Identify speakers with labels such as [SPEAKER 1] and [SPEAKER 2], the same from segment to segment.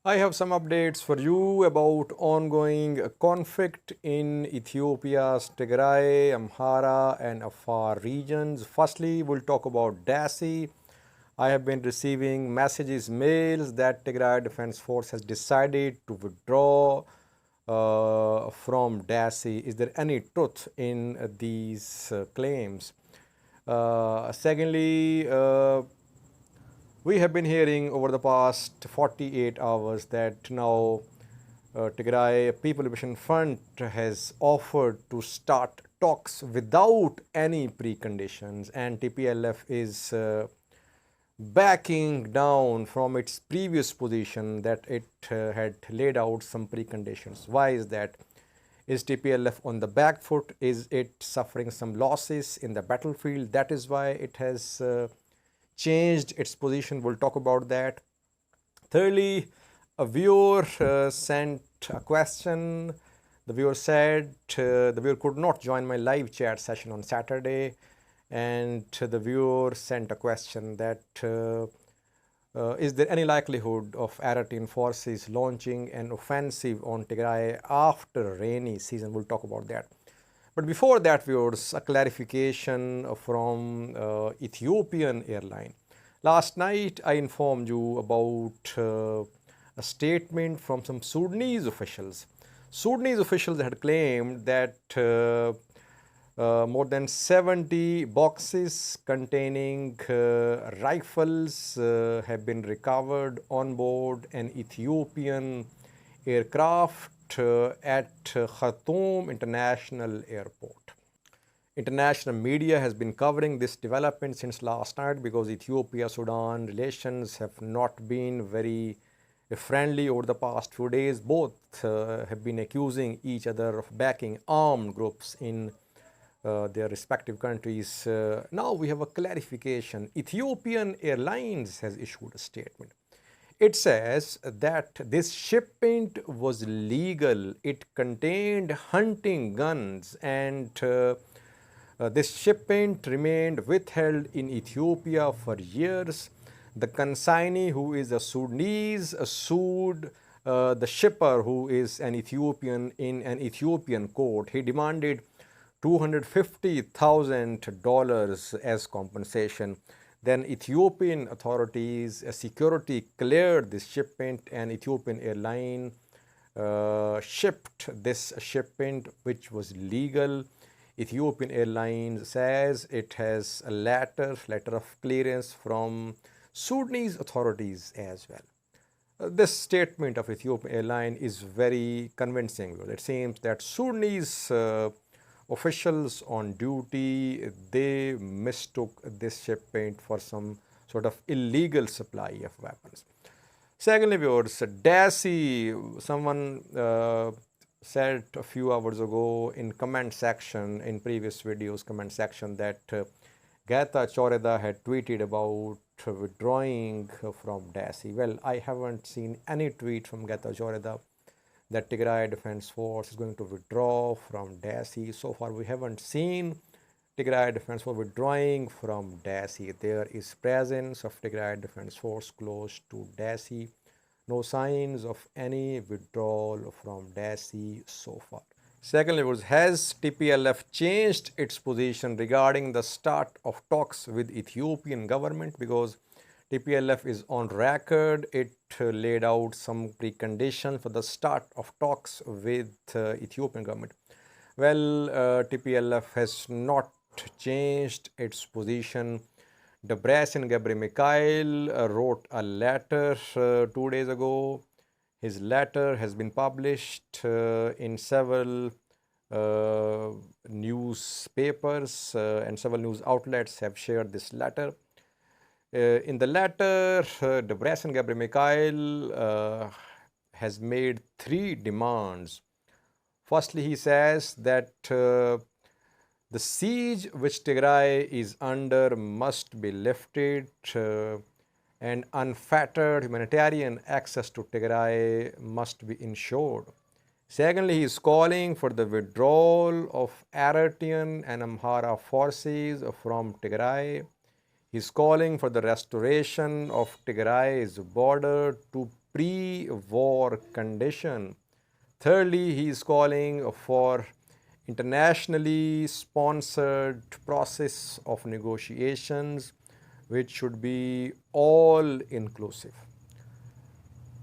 [SPEAKER 1] I have some updates for you about ongoing conflict in Ethiopia's Tigray, Amhara, and Afar regions. Firstly, we'll talk about Dessie. I have been receiving messages, mails that Tigray Defense Force has decided to withdraw from Dessie. Is there any truth in these claims? Secondly, we have been hearing over the past 48 hours that now Tigray People Liberation Front has offered to start talks without any preconditions, and TPLF is backing down from its previous position that it had laid out some preconditions. Why is that? Is TPLF on the back foot? Is it suffering some losses in the battlefield? That is why it has changed its position. We'll talk about that. Thirdly, a viewer sent a question. The viewer said the viewer could not join my live chat session on Saturday, and the viewer sent a question that is there any likelihood of Eritrean forces launching an offensive on Tigray after rainy season? We'll talk about that. But before that, viewers, a clarification from Ethiopian Airlines. Last night, I informed you about a statement from some Sudanese officials. Sudanese officials had claimed that more than 70 boxes containing rifles have been recovered on board an Ethiopian aircraft at Khartoum International Airport. International media has been covering this development since last night because Ethiopia-Sudan relations have not been very friendly over the past few days. Both have been accusing each other of backing armed groups in their respective countries. Now we have a clarification. Ethiopian Airlines has issued a statement. It says that this shipment was legal. It contained hunting guns, and this shipment remained withheld in Ethiopia for years. The consignee, who is a Sudanese, sued the shipper, who is an Ethiopian, in an Ethiopian court. He demanded $250,000 as compensation. Then Ethiopian authorities, security cleared this shipment, and Ethiopian Airlines shipped this shipment, which was legal. Ethiopian Airlines says it has a letter of clearance from Sudanese authorities as well. This statement of Ethiopian Airlines is very convincing. It seems that Sudanese officials on duty, they mistook this shipment for some sort of illegal supply of weapons. Secondly, viewers, Dessie, someone said a few hours ago in comment section, in previous videos comment section, that Geta Choreda had tweeted about withdrawing from Dessie. Well, I haven't seen any tweet from Geta Choreda that Tigray Defense Force is going to withdraw from Dessie. So far, we haven't seen Tigray Defense Force withdrawing from Dessie. There is presence of Tigray Defense Force close to Dessie. No signs of any withdrawal from Dessie so far. Secondly, has TPLF changed its position regarding the start of talks with Ethiopian government? Because TPLF is on record. It laid out some preconditions for the start of talks with Ethiopian government. Well, TPLF has not changed its position. Debretsion Gebremichael wrote a letter 2 days ago. His letter has been published in several newspapers and several news outlets have shared this letter. In the letter, Debretsion Gebremichael has made 3 demands. Firstly, he says that the siege which Tigray is under must be lifted and unfettered humanitarian access to Tigray must be ensured. Secondly, he is calling for the withdrawal of Eritrean and Amhara forces from Tigray. He is calling for the restoration of Tigray's border to pre-war condition. Thirdly, he is calling for internationally sponsored process of negotiations which should be all inclusive.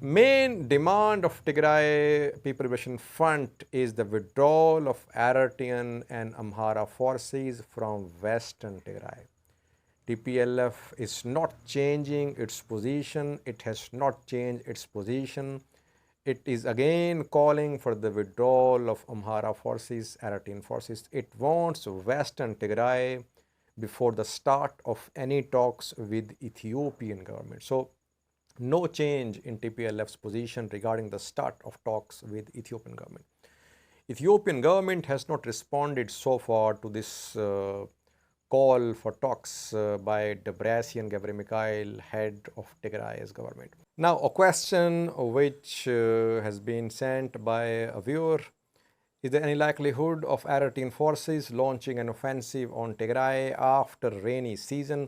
[SPEAKER 1] Main demand of Tigray People Liberation Front is the withdrawal of Eritrean and Amhara forces from Western Tigray. TPLF is not changing its position. It has not changed its position. It is again calling for the withdrawal of Amhara forces, Eritrean forces. It wants Western Tigray before the start of any talks with Ethiopian government. So no change in TPLF's position regarding the start of talks with Ethiopian government. Ethiopian government has not responded so far to this call for talks by Debretsion Gebremichael, head of Tigray's government. Now, a question which has been sent by a viewer: is there any likelihood of Eritrean forces launching an offensive on Tigray after rainy season?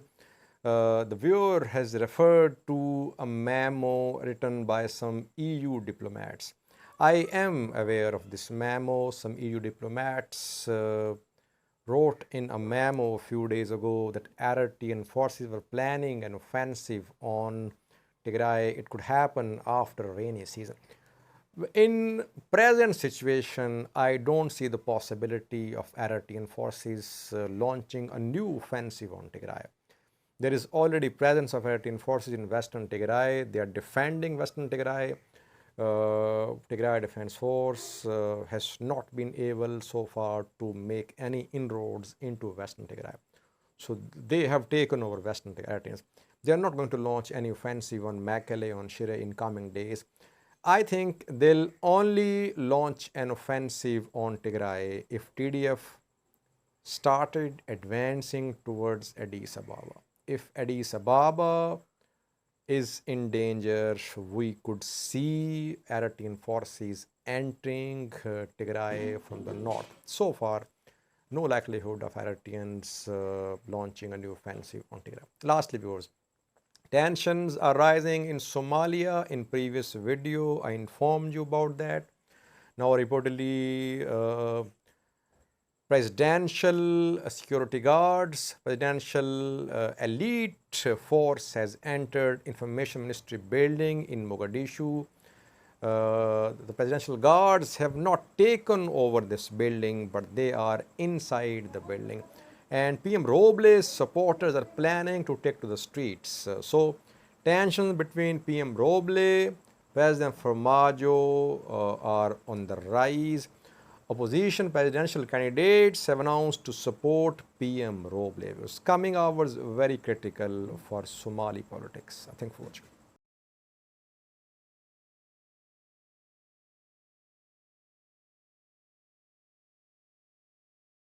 [SPEAKER 1] The viewer has referred to a memo written by some EU diplomats. I am aware of this memo. Some EU diplomats wrote in a memo a few days ago that Eritrean forces were planning an offensive on Tigray. It could happen after rainy season. In present situation, I don't see the possibility of Eritrean forces launching a new offensive on Tigray. There is already presence of Eritrean forces in Western Tigray. They are defending Western Tigray. Tigray Defense Force has not been able so far to make any inroads into Western Tigray. So they have taken over Western Tigray. They are not going to launch any offensive on Mekelle, on Shire in coming days. I think they'll only launch an offensive on Tigray if TDF started advancing towards Addis Ababa. If Addis Ababa is in danger, we could see Eritrean forces entering Tigray from the north. So far, no likelihood of Eritreans launching a new offensive on Tigray. Lastly, viewers, tensions are rising in Somalia. In previous video, I informed you about that. Now, reportedly, presidential security guards, presidential elite force has entered Information Ministry building in Mogadishu. The presidential guards have not taken over this building, but they are inside the building. And PM Roble's supporters are planning to take to the streets. So tensions between PM Roble, President Formaggio are on the rise. Opposition presidential candidates have announced to support PM Roble. Coming hours very critical for Somali politics. Thank you for watching.